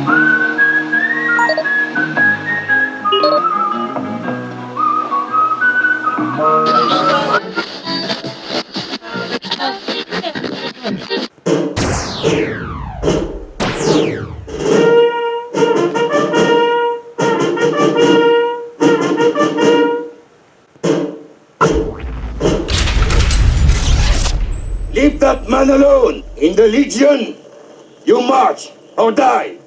Leave that man alone! In the Legion, you march or die!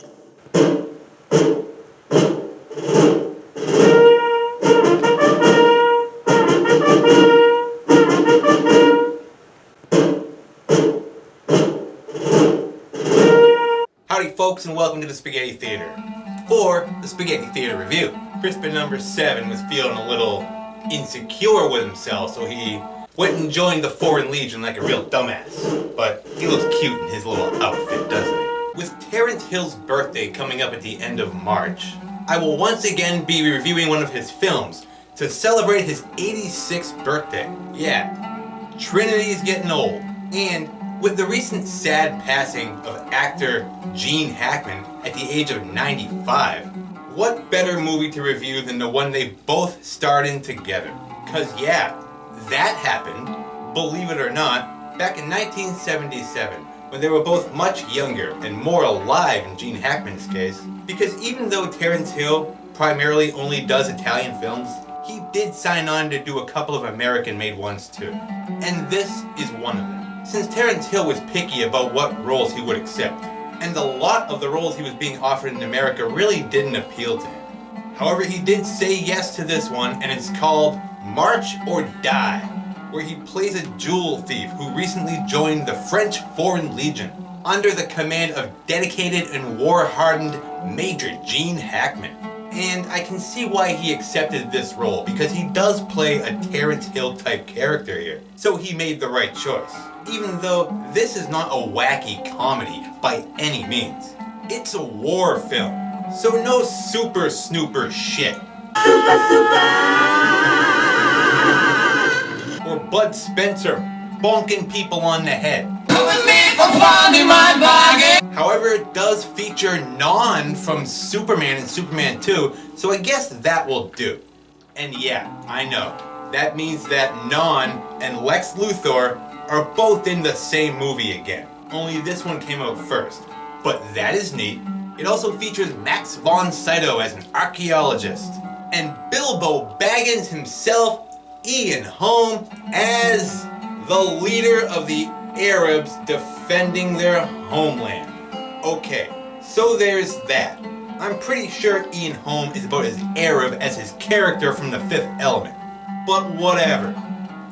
Howdy folks, and welcome to the Spaghetti Theater. For the Spaghetti Theater Review. Crispin number 7 was feeling a little insecure with himself, so he went and joined the Foreign Legion like a real dumbass. But he looks cute in his little outfit, doesn't he? With Terence Hill's birthday coming up at the end of March, I will once again be reviewing one of his films to celebrate his 86th birthday. Yeah, Trinity's getting old. And with the recent sad passing of actor Gene Hackman at the age of 95, what better movie to review than the one they both starred in together? Cause yeah, that happened, believe it or not, back in 1977, when they were both much younger and more alive in Gene Hackman's case. Because even though Terence Hill primarily only does Italian films, he did sign on to do a couple of American-made ones too. And this is one of them. Since Terence Hill was picky about what roles he would accept, and a lot of the roles he was being offered in America really didn't appeal to him. However, he did say yes to this one, and it's called March or Die, where he plays a jewel thief who recently joined the French Foreign Legion under the command of dedicated and war-hardened Major Gene Hackman. And I can see why he accepted this role, because he does play a Terence Hill type character here. So he made the right choice. Even though this is not a wacky comedy by any means. It's a war film, so no super snooper shit. Or Bud Spencer bonking people on the head. However, it does feature Non from Superman and Superman 2, so I guess that will do. And yeah, I know, that means that Non and Lex Luthor are both in the same movie again. Only this one came out first. But that is neat. It also features Max von Sydow as an archaeologist, and Bilbo Baggings himself, Ian Holm, as the leader of the Arabs defending their homeland. Okay, so there's that. I'm pretty sure Ian Holm is about as Arab as his character from The Fifth Element. But whatever.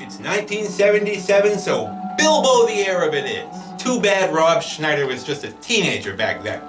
It's 1977, so Bilbo the Arab it is. Too bad Rob Schneider was just a teenager back then.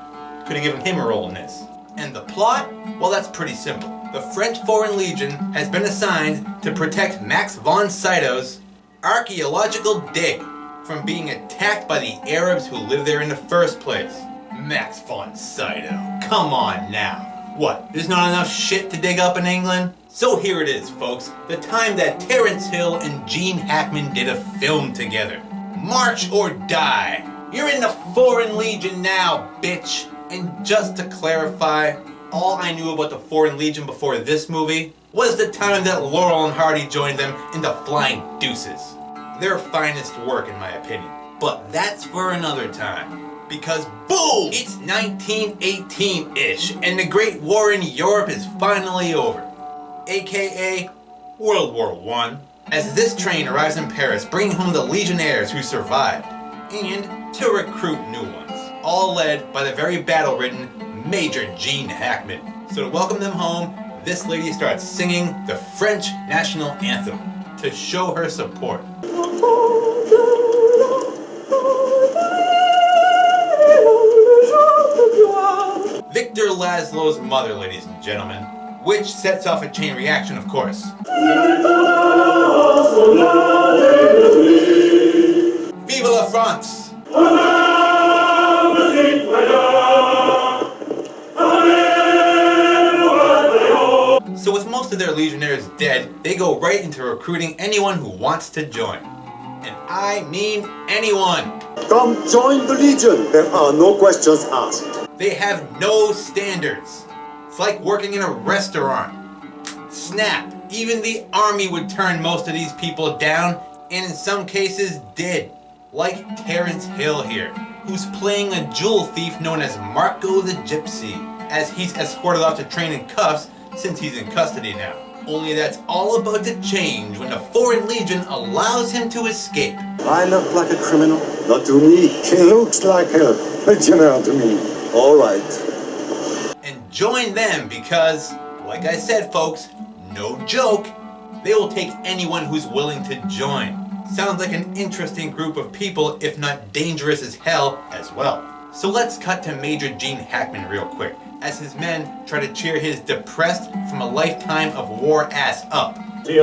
Could have given him a role in this. And the plot? Well, that's pretty simple. The French Foreign Legion has been assigned to protect Max von Sydow's archaeological dig from being attacked by the Arabs who live there in the first place. Max von Sydow, come on now. What, there's not enough shit to dig up in England? So here it is, folks, the time that Terence Hill and Gene Hackman did a film together. March or Die. You're in the Foreign Legion now, bitch. And just to clarify, all I knew about the Foreign Legion before this movie was the time that Laurel and Hardy joined them in the Flying Deuces. Their finest work, in my opinion. But that's for another time. Because boom! It's 1918-ish, and the Great War in Europe is finally over. AKA World War I. As this train arrives in Paris, bringing home the legionnaires who survived. And to recruit new ones. All led by the very battle-ridden Major Gene Hackman. So to welcome them home, this lady starts singing the French national anthem to show her support. Victor Laszlo's mother, ladies and gentlemen, which sets off a chain reaction, of course. Vive la France! So with most of their legionnaires dead, they go right into recruiting anyone who wants to join. And I mean anyone! Come join the Legion. There are no questions asked. They have no standards. It's like working in a restaurant. Snap, even the army would turn most of these people down, and in some cases did. Like Terence Hill here, who's playing a jewel thief known as Marco the Gypsy, as he's escorted off to train in cuffs since he's in custody now. Only that's all about to change when the Foreign Legion allows him to escape. I look like a criminal? Not to me. He looks like a general to me. All right. And join them because, like I said folks, no joke, they will take anyone who's willing to join. Sounds like an interesting group of people, if not dangerous as hell as well. So let's cut to Major Gene Hackman real quick, as his men try to cheer his depressed from a lifetime of war ass up. He's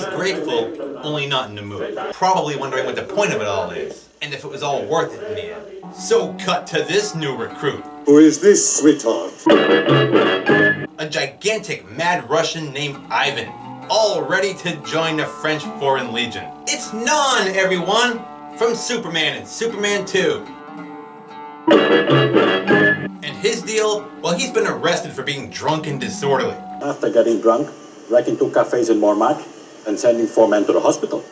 grateful, only not in the mood. Probably wondering what the point of it all is, and if it was all worth it in the end. So cut to this new recruit. Who is this sweetheart? A gigantic mad Russian named Ivan, all ready to join the French Foreign Legion. It's Non, everyone! From Superman and Superman 2. And his deal, well, he's been arrested for being drunk and disorderly. After getting drunk, wrecking 2 cafes in Montmartre and sending 4 men to the hospital.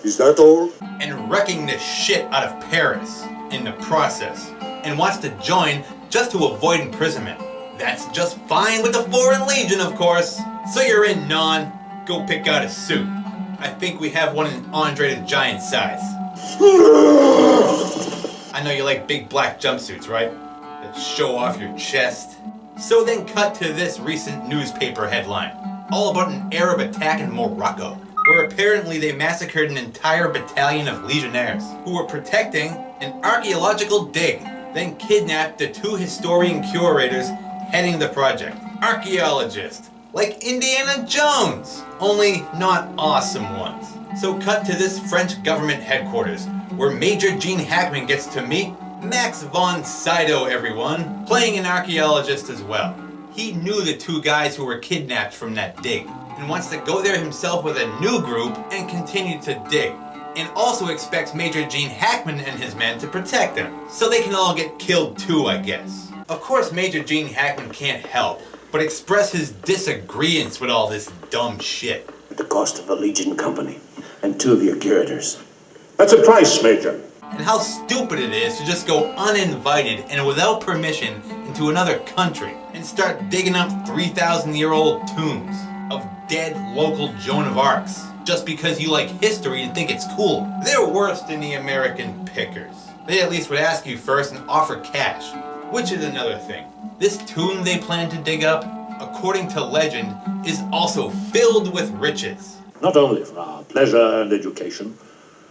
Is that all? And wrecking the shit out of Paris in the process. And wants to join just to avoid imprisonment. That's just fine with the Foreign Legion, of course. So you're in, Non. Go pick out a suit. I think we have one in Andre the Giant size. I know you like big black jumpsuits, right? That show off your chest. So then cut to this recent newspaper headline. All about an Arab attack in Morocco, where apparently they massacred an entire battalion of legionnaires who were protecting an archaeological dig, then kidnapped the 2 historian curators heading the project. Archaeologists, like Indiana Jones, only not awesome ones. So cut to this French government headquarters, where Major Gene Hackman gets to meet Max von Sydow, everyone, playing an archaeologist as well. He knew the 2 guys who were kidnapped from that dig, and wants to go there himself with a new group and continue to dig. And also expects Major Gene Hackman and his men to protect them, so they can all get killed too, I guess. Of course, Major Gene Hackman can't help but express his disagreements with all this dumb shit. At the cost of a Legion company and 2 of your curators. That's a price, Major. And how stupid it is to just go uninvited and without permission into another country and start digging up 3,000-year-old tombs of dead local Joan of Arcs just because you like history and think it's cool. They're worse than the American pickers. They at least would ask you first and offer cash, which is another thing. This tomb they plan to dig up, according to legend, is also filled with riches. Not only for our pleasure and education,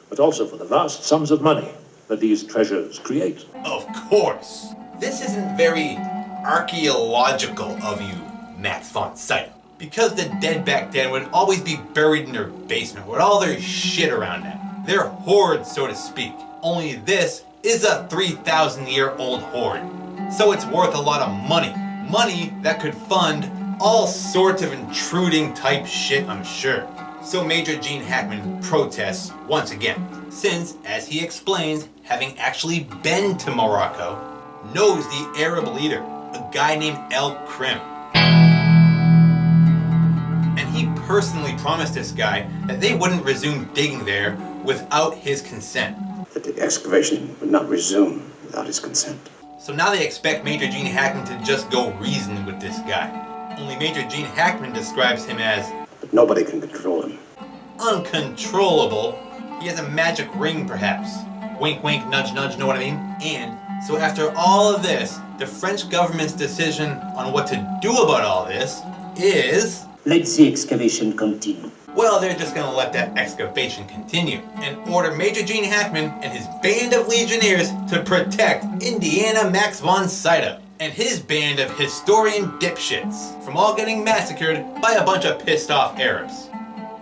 but also for the vast sums of money that these treasures create. Of course. This isn't very archaeological of you, Max von Sydow. Because the dead back then would always be buried in their basement with all their shit around them. Their hoard, so to speak. Only this is a 3,000-year-old hoard. So it's worth a lot of money. Money that could fund all sorts of intruding type shit, I'm sure. So Major Gene Hackman protests once again, since, as he explains, having actually been to Morocco, knows the Arab leader, a guy named El Krim. And he personally promised this guy that they wouldn't resume digging there without his consent. That the excavation would not resume without his consent. So now they expect Major Gene Hackman to just go reason with this guy. Only Major Gene Hackman describes him as But nobody can control him. uncontrollable. He has a magic ring, perhaps. Wink, wink, nudge, nudge, know what I mean? And so after all of this, the French government's decision on what to do about all this is... Let the excavation continue. Well, they're just gonna let that excavation continue and order Major Gene Hackman and his band of legionnaires to protect Indiana Max von Sydow and his band of historian dipshits from all getting massacred by a bunch of pissed off Arabs.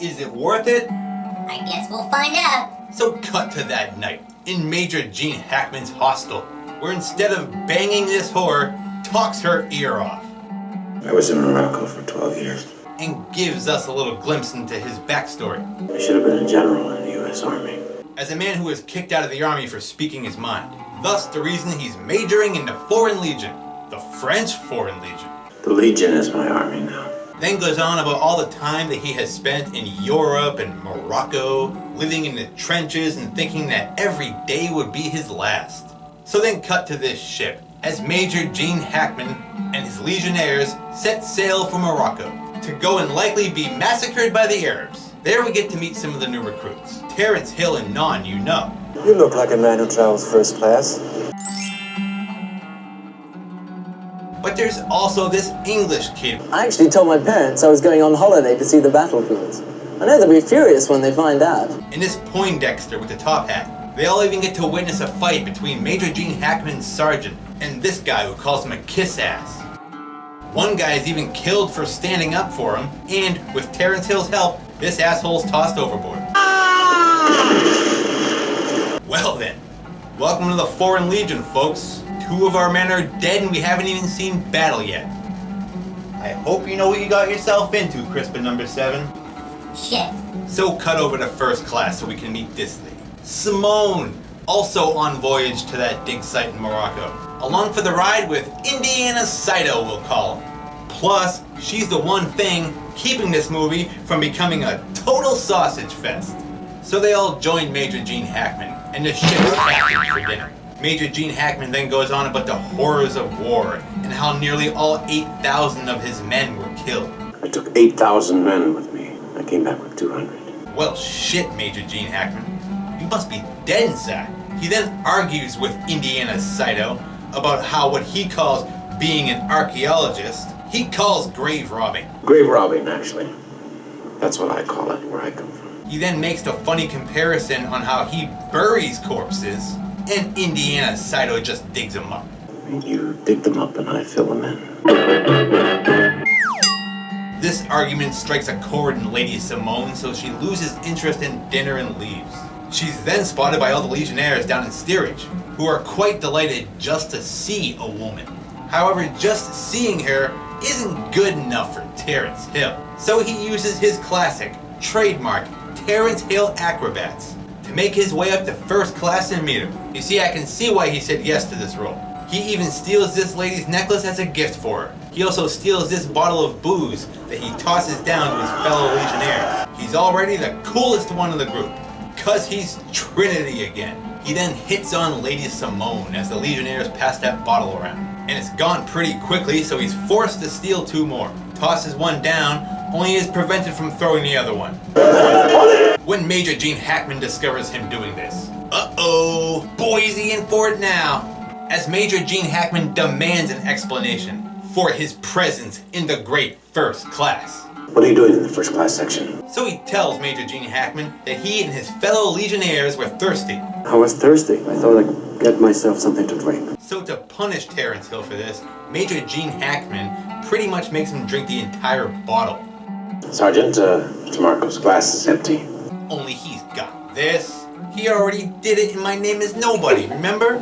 Is it worth it? I guess we'll find out. So cut to that night in Major Gene Hackman's hostel, where instead of banging this whore, talks her ear off. I was in Morocco for 12 years. And gives us a little glimpse into his backstory. I should have been a general in the U.S. Army. as a man who was kicked out of the army for speaking his mind. Thus the reason he's majoring in the Foreign Legion, the French Foreign Legion. The Legion is my army now. Then goes on about all the time that he has spent in Europe and Morocco, living in the trenches and thinking that every day would be his last. So then cut to this ship, as Major Gene Hackman and his legionnaires set sail for Morocco, to go and likely be massacred by the Arabs. There we get to meet some of the new recruits. Terence Hill and Non, you know. You look like a man who travels first class. But there's also this English kid. I actually told my parents I was going on holiday to see the battlefields. I know they'll be furious when they find out. And this Poindexter with the top hat. They all even get to witness a fight between Major Gene Hackman's sergeant and this guy who calls him a kiss-ass. One guy is even killed for standing up for him, and with Terence Hill's help, this asshole's tossed overboard. Well then, welcome to the Foreign Legion, folks. 2 of our men are dead and we haven't even seen battle yet. I hope you know what you got yourself into, Crispin number 7. Shit. So cut over to first class so we can meet this lady. Simone, also on voyage to that dig site in Morocco. Along for the ride with Indiana Saito, we'll call him. Plus, she's the one thing keeping this movie from becoming a total sausage fest. So they all join Major Gene Hackman and the ship's captain for dinner. Major Gene Hackman then goes on about the horrors of war and how nearly all 8,000 of his men were killed. I took 8,000 men with me. I came back with 200. Well shit, Major Gene Hackman. You must be dead inside. He then argues with Indiana Saito about how what he calls being an archaeologist, he calls grave robbing. Grave robbing, actually. That's what I call it, where I come from. He then makes the funny comparison on how he buries corpses, and Indiana Saito just digs them up. You dig them up and I fill them in. This argument strikes a chord in Lady Simone, so she loses interest in dinner and leaves. She's then spotted by all the legionnaires down in steerage, who are quite delighted just to see a woman. However, just seeing her isn't good enough for Terence Hill, so he uses his classic, trademark, Terence Hill acrobats to make his way up to first class and meet her. You see, I can see why he said yes to this role. He even steals this lady's necklace as a gift for her. He also steals this bottle of booze that he tosses down to his fellow legionnaires. He's already the coolest one of the group, cause he's Trinity again. He then hits on Lady Simone as the legionnaires pass that bottle around. And it's gone pretty quickly, so he's forced to steal 2 more. Tosses one down, only is prevented from throwing the other one. When Major Gene Hackman discovers him doing this. Uh-oh, Boise in for it now. As Major Gene Hackman demands an explanation for his presence in the great first class. What are you doing in the first class section? So he tells Major Gene Hackman that he and his fellow legionnaires were thirsty. I was thirsty. I thought I'd get myself something to drink. So to punish Terence Hill for this, Major Gene Hackman pretty much makes him drink the entire bottle. Sergeant, DeMarco's glass is empty. Only he's got this. He already did it in My Name is Nobody, remember?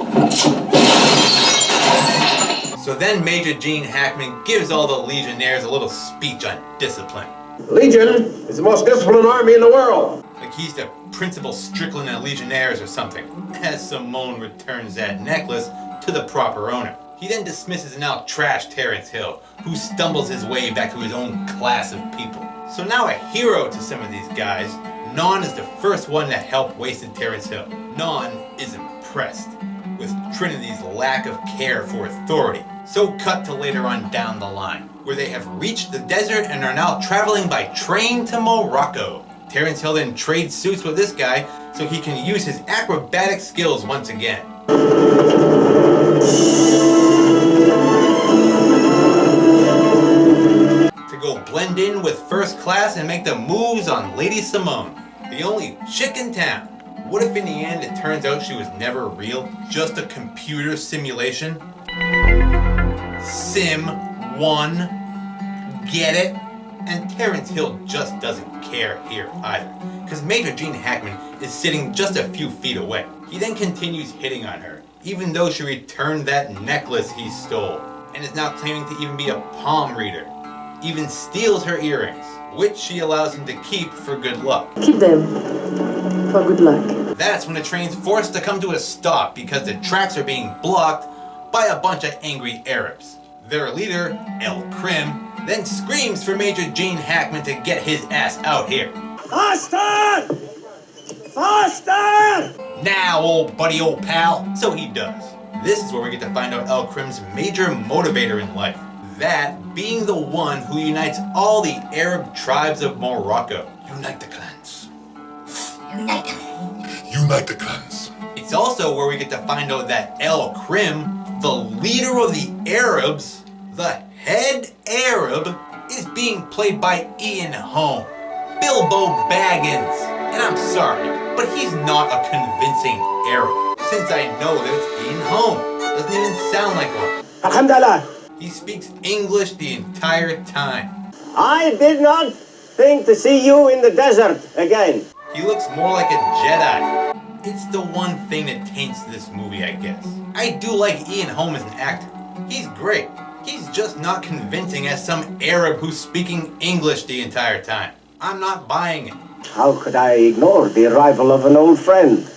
So then Major Gene Hackman gives all the legionnaires a little speech on discipline. Legion is the most disciplined army in the world. Like he's the principal Strickland of Legionnaires or something, as Simone returns that necklace to the proper owner. He then dismisses and now trashed Terence Hill, who stumbles his way back to his own class of people. So now a hero to some of these guys, Non is the first one that helped wasted Terence Hill. Non is impressed with Trinity's lack of care for authority. So cut to later on down the line, where they have reached the desert and are now traveling by train to Morocco. Terence Hill then trades suits with this guy so he can use his acrobatic skills once again. To go blend in with first class and make the moves on Lady Simone, the only chick in town. What if in the end it turns out she was never real, just a computer simulation? Sim 1, get it? And Terence Hill just doesn't care here either, because Major Gene Hackman is sitting just a few feet away. He then continues hitting on her, even though she returned that necklace he stole, and is now claiming to even be a palm reader. Even steals her earrings, which she allows him to keep for good luck. Keep them for good luck. That's when the train's forced to come to a stop because the tracks are being blocked by a bunch of angry Arabs. Their leader, El Krim, then screams for Major Gene Hackman to get his ass out here. Faster! Faster! Now, old buddy, old pal. So he does. This is where we get to find out El Krim's major motivator in life. That being the one who unites all the Arab tribes of Morocco. Unite the clans. Unite them. Unite the clans. It's also where we get to find out that El Krim, the leader of the Arabs, the head Arab, is being played by Ian Holm, Bilbo Baggings. And I'm sorry, but he's not a convincing Arab, since I know that it's Ian Holm. Doesn't even sound like one. Alhamdulillah. He speaks English the entire time. I did not think to see you in the desert again. He looks more like a Jedi. It's the one thing that taints this movie, I guess. I do like Ian Holm as an actor. He's great. He's just not convincing as some Arab who's speaking English the entire time. I'm not buying it. How could I ignore the arrival of an old friend?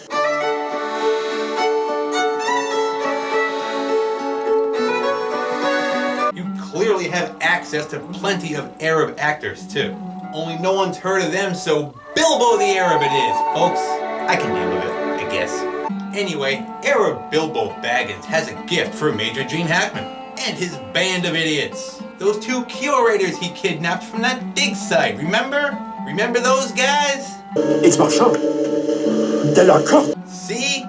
You clearly have access to plenty of Arab actors, too. Only no one's heard of them, so Bilbo the Arab it is, folks. I can deal with it, I guess. Anyway, Arab Bilbo Baggins has a gift for Major Gene Hackman and his band of idiots. Those two curators he kidnapped from that dig site, remember? Remember those guys? It's Marchand. De la Corte. See?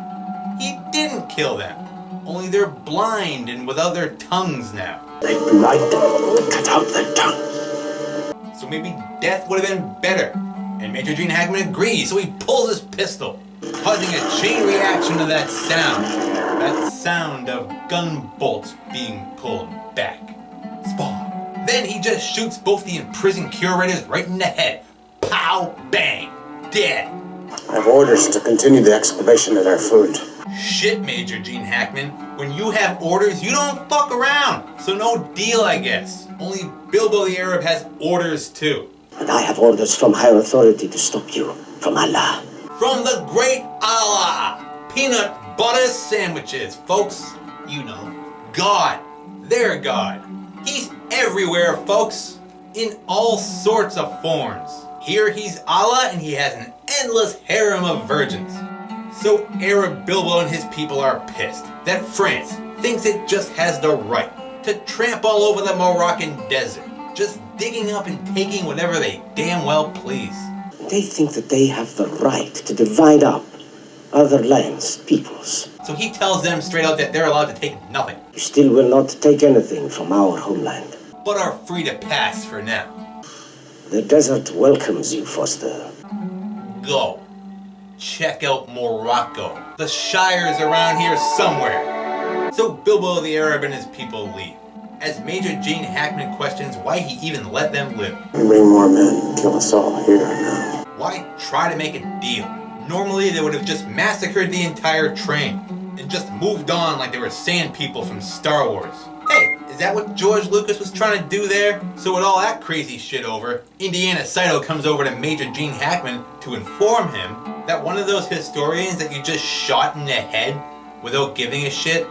He didn't kill them. Only they're blind and without their tongues now. They blind them. Cut out their tongues. So maybe death would have been better. And Major Gene Hackman agrees, so he pulls his pistol, causing a chain reaction to that sound. That sound of gun bolts being pulled back. Spawn. Then he just shoots both the imprisoned curators right in the head. Pow! Bang! Dead. I have orders to continue the excavation of their food. Shit, Major Gene Hackman. When you have orders, you don't fuck around. So no deal, I guess. Only Bilbo the Arab has orders too. And I have orders from higher authority to stop you. From Allah. From the great Allah. Peanut butter sandwiches, folks. You know. God. Their God. He's everywhere, folks. In all sorts of forms. Here he's Allah and he has an endless harem of virgins. So Arab Bilbo and his people are pissed that France thinks it just has the right to tramp all over the Moroccan desert, just digging up and taking whatever they damn well please. They think that they have the right to divide up other lands, peoples. So he tells them straight out that they're allowed to take nothing, You still will not take anything from our homeland. but are free to pass for now. The desert welcomes you, Foster. Go. Check out Morocco. The Shire's around here somewhere. So Bilbo the Arab and his people leave, as Major Gene Hackman questions why he even let them live. You bring more men, kill us all here now. Why try to make a deal? Normally they would have just massacred the entire train and just moved on like they were sand people from Star Wars. Hey, is that what George Lucas was trying to do there? So with all that crazy shit over, Indiana Saito comes over to Major Gene Hackman to inform him that one of those historians that you just shot in the head without giving a shit,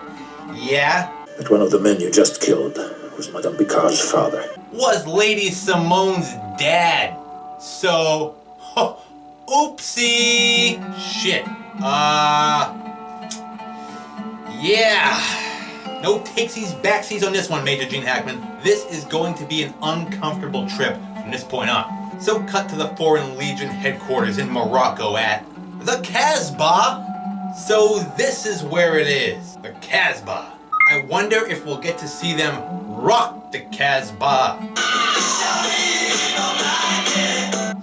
yeah, That one of the men you just killed was Madame Picard's father. was Lady Simone's dad. So, oopsie. Shit. Yeah. No takesies, backsies on this one, Major Gene Hackman. This is going to be an uncomfortable trip from this point on. So cut to the Foreign Legion headquarters in Morocco at the Casbah. So this is where it is, the Casbah. I wonder if we'll get to see them rock the Casbah.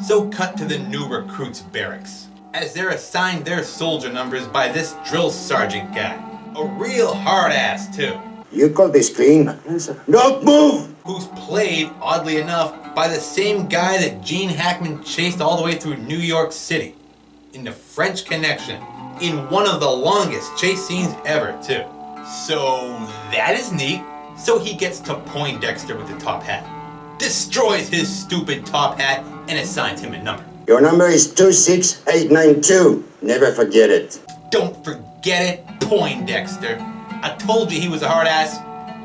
So cut to the new recruits' barracks, as they're assigned their soldier numbers by this drill sergeant guy. A real hard ass too. You call this clean? Yes, sir. Don't move! Who's played, oddly enough, by the same guy that Gene Hackman chased all the way through New York City, in The French Connection, in one of the longest chase scenes ever too. So that is neat. So he gets to Poindexter with the top hat, destroys his stupid top hat, and assigns him a number. Your number is 26892. Never forget it. Don't forget it, Poindexter. I told you he was a hard ass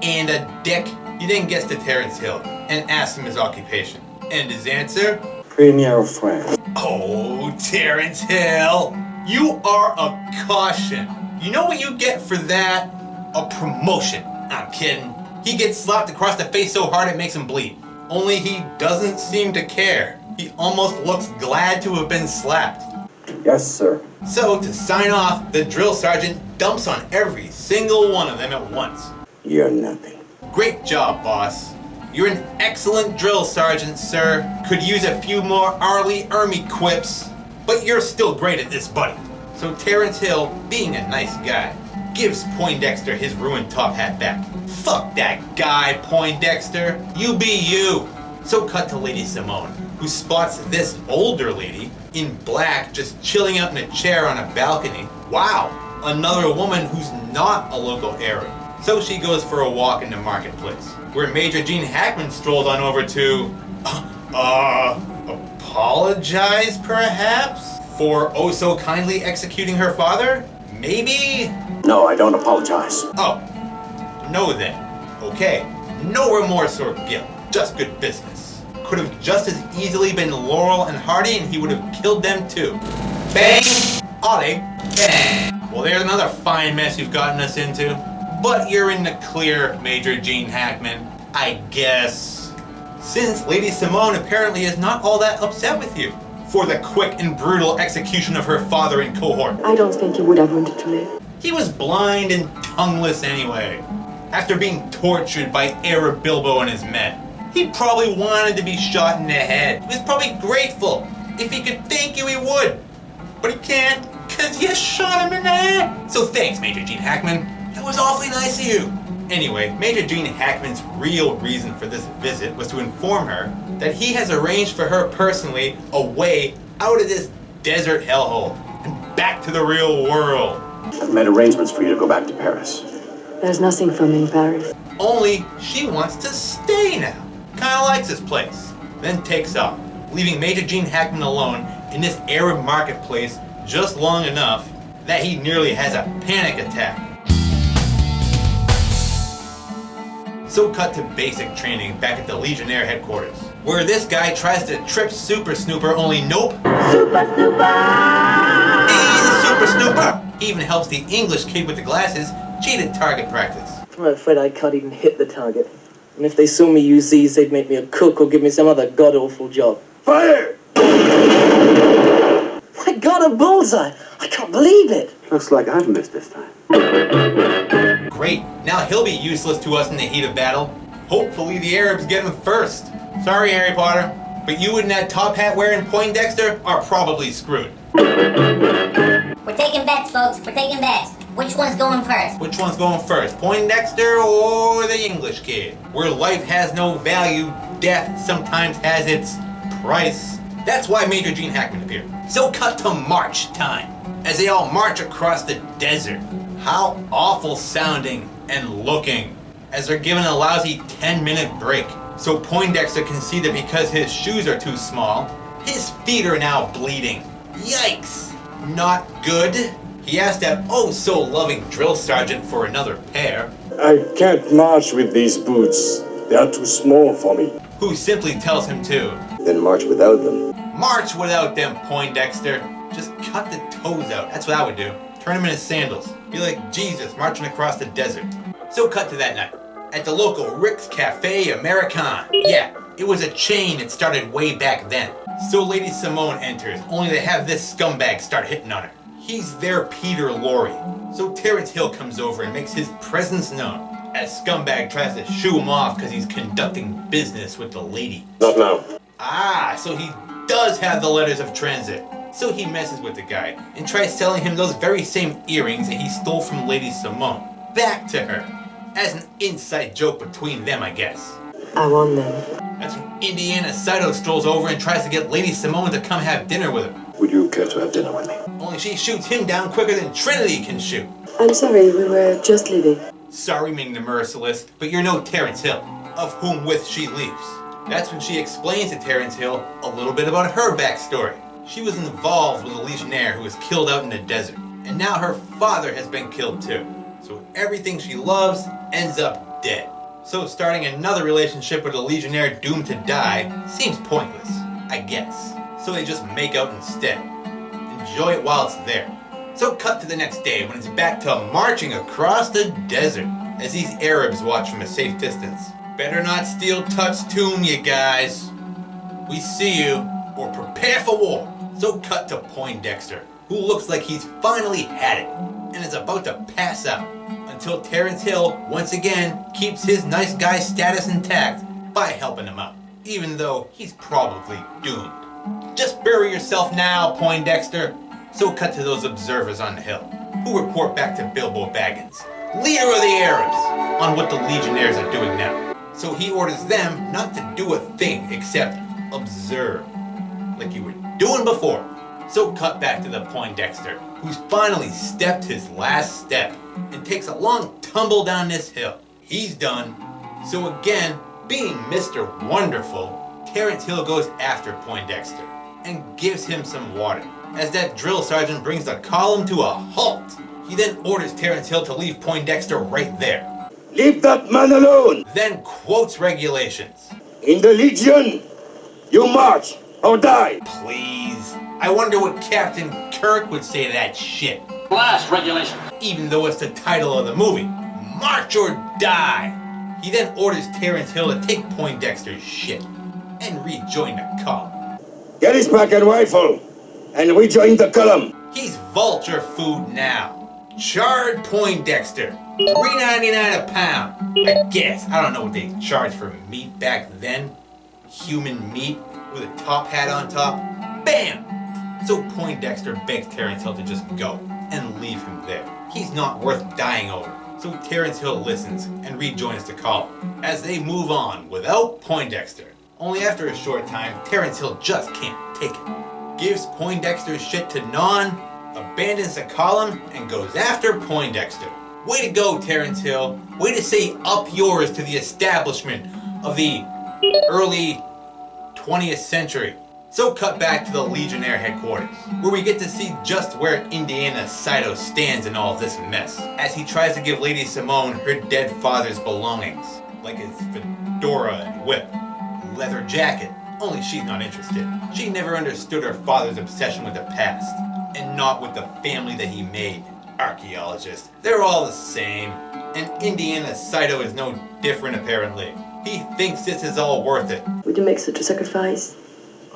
and a dick. He then gets to Terence Hill and asks him his occupation. And his answer? Premier of France. Oh, Terence Hill, you are a caution. You know what you get for that? A promotion. I'm kidding. He gets slapped across the face so hard it makes him bleed. Only he doesn't seem to care. He almost looks glad to have been slapped. Yes, sir. So, to sign off, the drill sergeant dumps on every single one of them at once. You're nothing. Great job, boss. You're an excellent drill sergeant, sir. Could use a few more Arlie Ermy quips, but you're still great at this, buddy. So Terence Hill, being a nice guy, gives Poindexter his ruined top hat back. Fuck that guy, Poindexter. You be you. So cut to Lady Simone, who spots this older lady in black just chilling out in a chair on a balcony. Wow, another woman who's not a local Arab. So she goes for a walk in the marketplace, where Major Gene Hackman strolled on over to, apologize perhaps? For oh so kindly executing her father? Maybe? No, I don't apologize. Oh, no then. Okay, no remorse or guilt, just good business. Could have just as easily been Laurel and Hardy and he would have killed them too. Bang! Ollie, bang! Well, there's another fine mess you've gotten us into. But you're in the clear, Major Gene Hackman, I guess. Since Lady Simone apparently is not all that upset with you for the quick and brutal execution of her father and cohort. I don't think he would have wanted to live. He was blind and tongueless anyway. After being tortured by Arab Bilbo and his men, he probably wanted to be shot in the head. He was probably grateful. If he could thank you, he would. But he can't, because you shot him in the head. So thanks, Major Gene Hackman. That was awfully nice of you. Anyway, Major Gene Hackman's real reason for this visit was to inform her that he has arranged for her personally a way out of this desert hellhole and back to the real world. I've made arrangements for you to go back to Paris. There's nothing for me in Paris. Only she wants to stay now. Kinda likes this place. Then takes off, leaving Major Gene Hackman alone in this Arab marketplace just long enough that he nearly has a panic attack. So cut to basic training back at the Legionnaire headquarters, where this guy tries to trip Super Snooper, only nope. Super Snooper! He's a Super Snooper! He even helps the English kid with the glasses cheat at target practice. I'm afraid I can't even hit the target. And if they saw me use these, they'd make me a cook or give me some other god-awful job. Fire! I got a bullseye! I can't believe it! Looks like I've missed this time. Great, now he'll be useless to us in the heat of battle. Hopefully the Arabs get him first. Sorry, Harry Potter, but you and that top hat wearing Poindexter are probably screwed. We're taking bets, folks. We're taking bets. Which one's going first? Which one's going first, Poindexter or the English kid? Where life has no value, death sometimes has its price. That's why Major Gene Hackman appeared. So cut to march time, as they all march across the desert. How awful sounding and looking, as they're given a lousy 10-minute break. So Poindexter can see that because his shoes are too small, his feet are now bleeding. Yikes! Not good. He asked that oh-so-loving drill sergeant for another pair. I can't march with these boots. They are too small for me. Who simply tells him to. Then march without them. March without them, Poindexter. Just cut the toes out. That's what I would do. Turn him into sandals. Be like Jesus marching across the desert. So cut to that night. At the local Rick's Cafe American. Yeah, it was a chain that started way back then. So Lady Simone enters, only to have this scumbag start hitting on her. He's their Peter Lorre. So Terence Hill comes over and makes his presence known, as scumbag tries to shoo him off because he's conducting business with the lady. Not now. Ah, so he does have the letters of transit. So he messes with the guy and tries selling him those very same earrings that he stole from Lady Simone back to her, as an inside joke between them, I guess. I won them. That's when Indiana Saito strolls over and tries to get Lady Simone to come have dinner with him. Would you care to have dinner with me? Only she shoots him down quicker than Trinity can shoot. I'm sorry, we were just leaving. Sorry, Ming the Merciless, but you're no Terence Hill, of whom with she leaves. That's when she explains to Terence Hill a little bit about her backstory. She was involved with a Legionnaire who was killed out in the desert. And now her father has been killed too. So everything she loves ends up dead. So starting another relationship with a Legionnaire doomed to die seems pointless, I guess. So they just make out instead. Enjoy it while it's there. So cut to the next day when it's back to marching across the desert as these Arabs watch from a safe distance. Better not steal Tut's tomb, you guys. We see you, or prepare for war. So cut to Poindexter, who looks like he's finally had it and is about to pass out until Terence Hill once again keeps his nice guy status intact by helping him out, even though he's probably doomed. Just bury yourself now, Poindexter. So cut to those observers on the hill, who report back to Bilbo Baggings, leader of the Arabs, on what the Legionnaires are doing now. So he orders them not to do a thing except observe, like you were doing before. So cut back to the Poindexter, who's finally stepped his last step and takes a long tumble down this hill. He's done. So again, being Mr. Wonderful, Terence Hill goes after Poindexter and gives him some water. As that drill sergeant brings the column to a halt, he then orders Terence Hill to leave Poindexter right there. Leave that man alone! Then quotes regulations. In the Legion, you march or die! Please. I wonder what Captain Kirk would say to that shit. Last regulation. Even though it's the title of the movie. March or die! He then orders Terence Hill to take Poindexter's shit and rejoin the column. Get his pack and rifle, and rejoin the column. He's vulture food now. Charred Poindexter, $3.99 a pound. I guess. I don't know what they charged for meat back then. Human meat with a top hat on top. Bam! So Poindexter begs Terence Hill to just go and leave him there. He's not worth dying over. So Terence Hill listens and rejoins the column as they move on without Poindexter. Only after a short time, Terence Hill just can't take it. Gives Poindexter's shit to Non, abandons the column, and goes after Poindexter. Way to go, Terence Hill. Way to say up yours to the establishment of the early 20th century. So cut back to the Legionnaire headquarters, where we get to see just where Indiana Saito stands in all this mess, as he tries to give Lady Simone her dead father's belongings, like his fedora and whip, leather jacket, only she's not interested. She never understood her father's obsession with the past, and not with the family that he made. Archaeologists, they're all the same, and Indiana Saito is no different apparently. He thinks this is all worth it. Would you make such a sacrifice?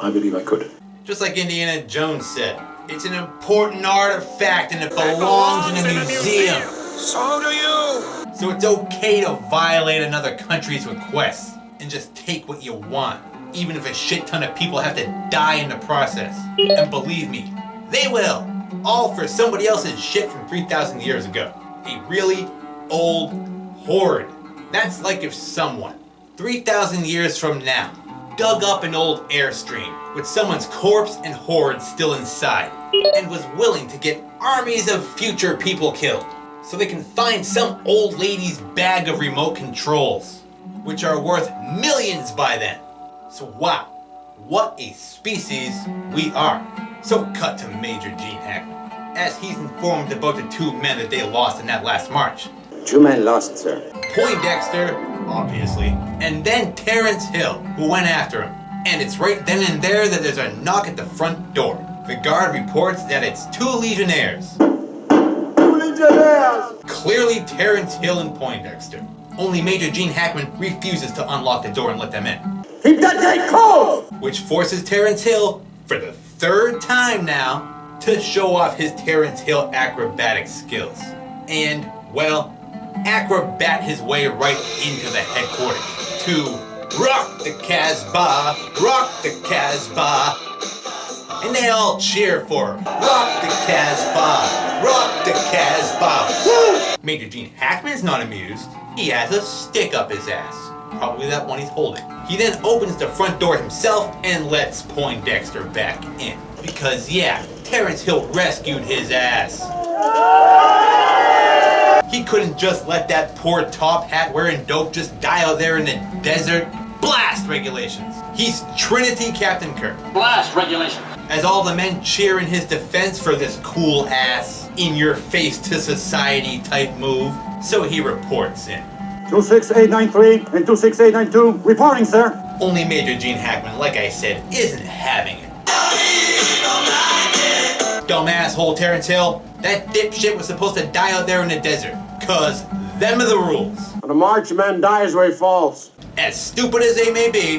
I believe I could. Just like Indiana Jones said, it's an important artifact and it belongs in a museum. So do you! So it's okay to violate another country's requests and just take what you want, even if a shit ton of people have to die in the process. And believe me, they will. All for somebody else's shit from 3,000 years ago. A really old hoard. That's like if someone, 3,000 years from now, dug up an old airstream with someone's corpse and hoard still inside, and was willing to get armies of future people killed, so they can find some old lady's bag of remote controls, which are worth millions by then. So wow, what a species we are. So cut to Major Gene Hackman, as he's informed about the 2 men that they lost in that last march. 2 men lost, sir. Poindexter, obviously, and then Terence Hill, who went after him. And it's right then and there that there's a knock at the front door. The guard reports that it's 2 Legionnaires. 2 Legionnaires! Clearly Terence Hill and Poindexter. Only Major Gene Hackman refuses to unlock the door and let them in. Keep that gate closed! Which forces Terence Hill, for the 3rd time now, to show off his Terence Hill acrobatic skills. And, well, acrobat his way right into the headquarters to rock the Casbah, rock the Casbah. And they all cheer for rock the Casbah, rock the Casbah. Woo! Major Gene Hackman's not amused. He has a stick up his ass. Probably that one he's holding. He then opens the front door himself and lets Poindexter back in. Because yeah, Terence Hill rescued his ass. He couldn't just let that poor top hat wearing dope just die out there in the desert. blast regulations. He's Trinity Captain Kirk. Blast regulations. As all the men cheer in his defense for this cool ass, in-your-face to society type move, so he reports in. 26893 and 26892, reporting, sir. Only Major Gene Hackman, like I said, isn't having it. Dumb asshole Terence Hill, that dipshit was supposed to die out there in the desert, cause them are the rules. When a marksman dies where he falls. As stupid as they may be,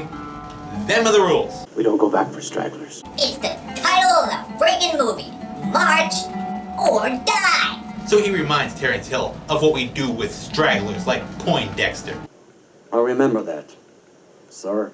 them are the rules. We don't go back for stragglers. It's the title of the friggin' movie. March or die. So he reminds Terence Hill of what we do with stragglers like Poindexter. I'll remember that, sir.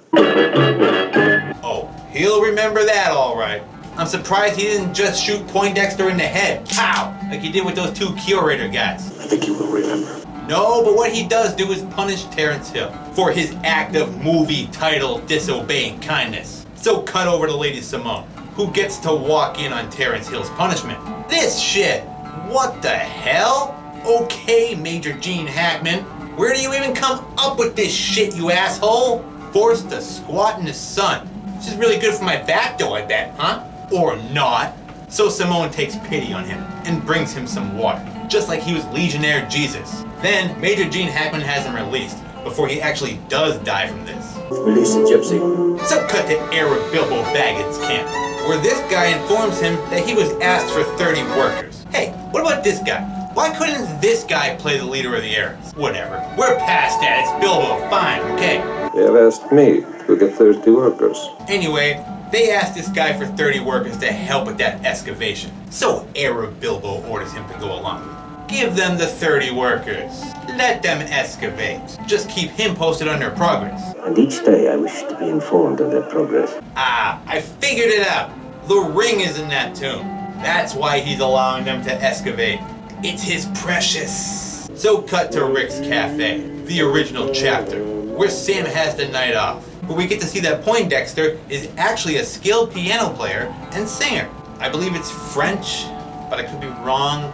Oh, he'll remember that all right. I'm surprised he didn't just shoot Poindexter in the head, pow, like he did with those two curator guys. I think you will remember. No, but what he does do is punish Terence Hill for his act of movie title disobeying kindness. So cut over to Lady Simone, who gets to walk in on Terence Hill's punishment. This shit, what the hell? Okay, Major Gene Hackman, where do you even come up with this shit, you asshole? Forced to squat in the sun. This is really good for my back though, I bet, huh? Or not. So Simone takes pity on him and brings him some water, just like he was Legionnaire Jesus. Then Major Gene Hackman has him released before he actually does die from this. Release the gypsy. So cut to Arab Bilbo Baggings camp, where this guy informs him that he was asked for 30 workers. Hey, what about this guy? Why couldn't this guy play the leader of the Arabs? Whatever, we're past that, it's Bilbo, fine, okay? They have asked me to get 30 workers. Anyway, they asked this guy for 30 workers to help with that excavation. So Arab Bilbo orders him to go along with it. Give them the 30 workers. Let them excavate. Just keep him posted on their progress. And each day I wish to be informed of their progress. Ah, I figured it out. The ring is in that tomb. That's why he's allowing them to excavate. It's his precious. So cut to Rick's Cafe, the original chapter, where Sam has the night off, where we get to see that Poindexter is actually a skilled piano player and singer. I believe it's French, but I could be wrong.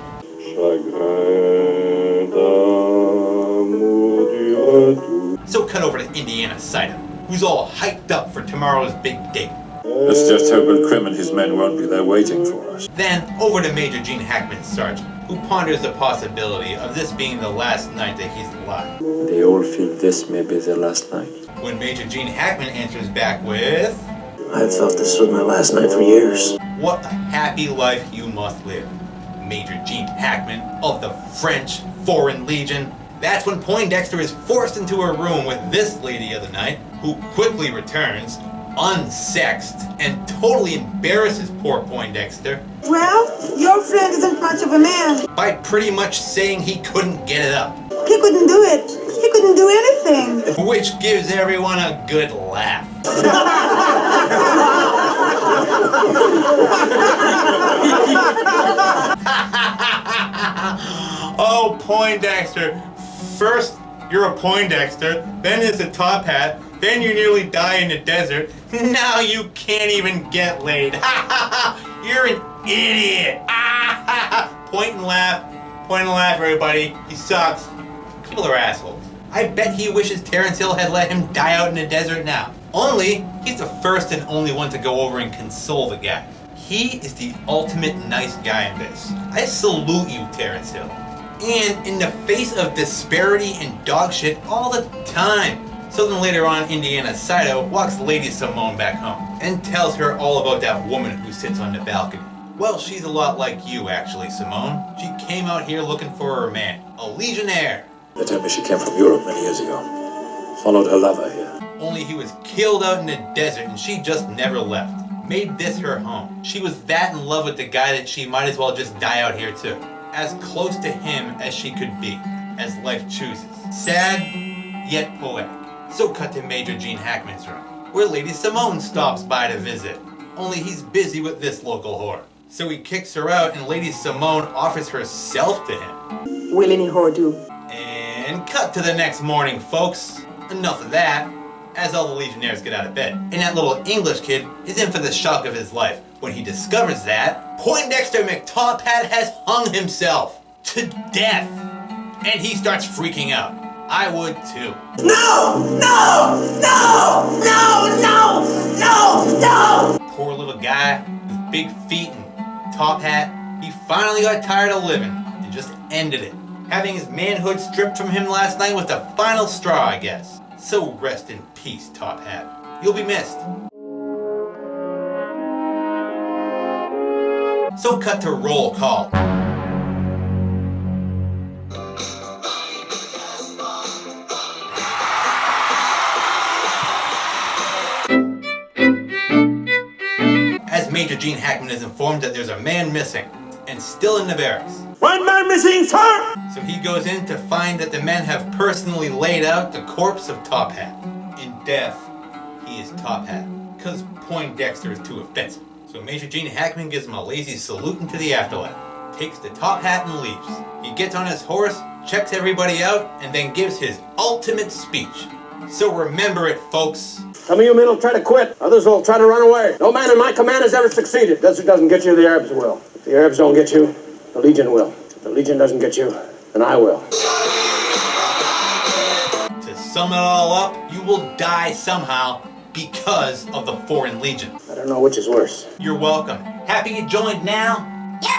So cut over to Indiana Saito, who's all hyped up for tomorrow's big date. Let's just hope Recruitment and his men won't be there waiting for us. Then over to Major Gene Hackman's sergeant, who ponders the possibility of this being the last night that he's alive. They all feel this may be their last night. When Major Gene Hackman answers back with, I've thought this was my last night for years. what a happy life you must live, Major Gene Hackman of the French Foreign Legion. That's when Poindexter is forced into a room with this lady of the night, who quickly returns, unsexed, and totally embarrasses poor Poindexter. Well, your friend isn't much of a man. By pretty much saying he couldn't get it up. He couldn't do it. He couldn't do anything. Which gives everyone a good laugh. Oh, Poindexter. First, you're a Poindexter, then it's a top hat, then you nearly die in the desert. Now you can't even get laid. You're an idiot. Point and laugh, everybody. He sucks. People are assholes. I bet he wishes Terence Hill had let him die out in the desert now. Only, he's the first and only one to go over and console the guy. He is the ultimate nice guy in this. I salute you, Terence Hill. And in the face of disparity and dog shit all the time. So then later on, Indiana Saito walks Lady Simone back home and tells her all about that woman who sits on the balcony. Well, she's a lot like you, actually, Simone. She came out here looking for her man, a Legionnaire. They told me she came from Europe many years ago. Followed her lover here. Only he was killed out in the desert and she just never left. Made this her home. She was that in love with the guy that she might as well just die out here too. As close to him as she could be, as life chooses. Sad, yet poetic. So cut to Major Gene Hackman's room, where Lady Simone stops by to visit. Only he's busy with this local whore. So he kicks her out and Lady Simone offers herself to him. Will any whore do? And cut to the next morning, folks. Enough of that, as all the Legionnaires get out of bed. And that little English kid is in for the shock of his life when he discovers that Poindexter McTophat has hung himself to death. And he starts freaking out. I would too. No! No! No! No! No! No! No! Poor little guy with big feet and top hat. He finally got tired of living and just ended it. Having his manhood stripped from him last night was the final straw, I guess. So rest in peace, Top Hat. You'll be missed. So cut to roll call. As Major Gene Hackman is informed that there's a man missing and still in the barracks. One man missing, sir! So he goes in to find that the men have personally laid out the corpse of Top Hat. In death, he is Top Hat, because Poindexter is too offensive. So Major Gene Hackman gives him a lazy salute into the afterlife, takes the top hat and leaves. He gets on his horse, checks everybody out, and then gives his ultimate speech. So remember it, folks. Some of you men will try to quit. Others will try to run away. No man in my command has ever succeeded. Desert doesn't get you, the Arabs will. If the Arabs don't get you, the Legion will. If the Legion doesn't get you, then I will. To sum it all up, you will die somehow because of the Foreign Legion. I don't know which is worse. You're welcome. Happy you joined now? Yep,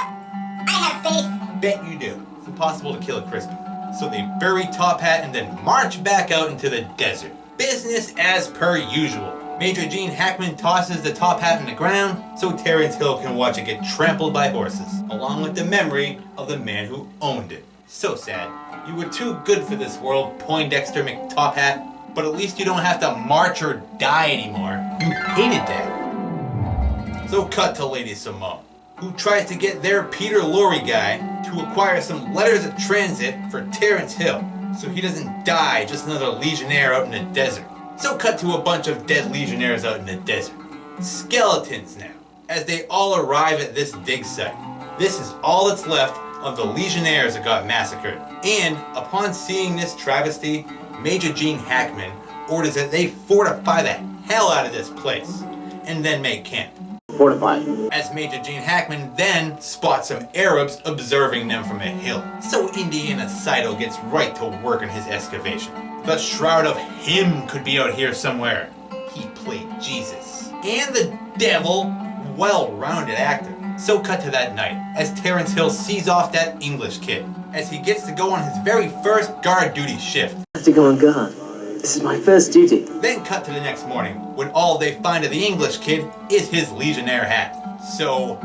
I have faith. Bet you do. It's impossible to kill a crispy. So they bury Top Hat and then march back out into the desert. Business as per usual. Major Gene Hackman tosses the top hat in the ground so Terence Hill can watch it get trampled by horses, along with the memory of the man who owned it. So sad. You were too good for this world, Poindexter McTophat, but at least you don't have to march or die anymore. You hated that. So cut to Lady Simone, who tries to get their Peter Lorre guy to acquire some letters of transit for Terence Hill, so he doesn't die just another legionnaire out in the desert. So cut to a bunch of dead legionnaires out in the desert. Skeletons now, as they all arrive at this dig site. This is all that's left of the legionnaires that got massacred. And upon seeing this travesty, Major Gene Hackman orders that they fortify the hell out of this place, and then make camp. Fortify. As Major Gene Hackman then spots some Arabs observing them from a hill. So Indiana Saito gets right to work on his excavation. The Shroud of Him could be out here somewhere. He played Jesus. And the devil, well-rounded actor. So cut to that night, as Terence Hill sees off that English kid, as he gets to go on his very first guard duty shift. I have to go on guard. This is my first duty. Then cut to the next morning, when all they find of the English kid is his Legionnaire hat. So,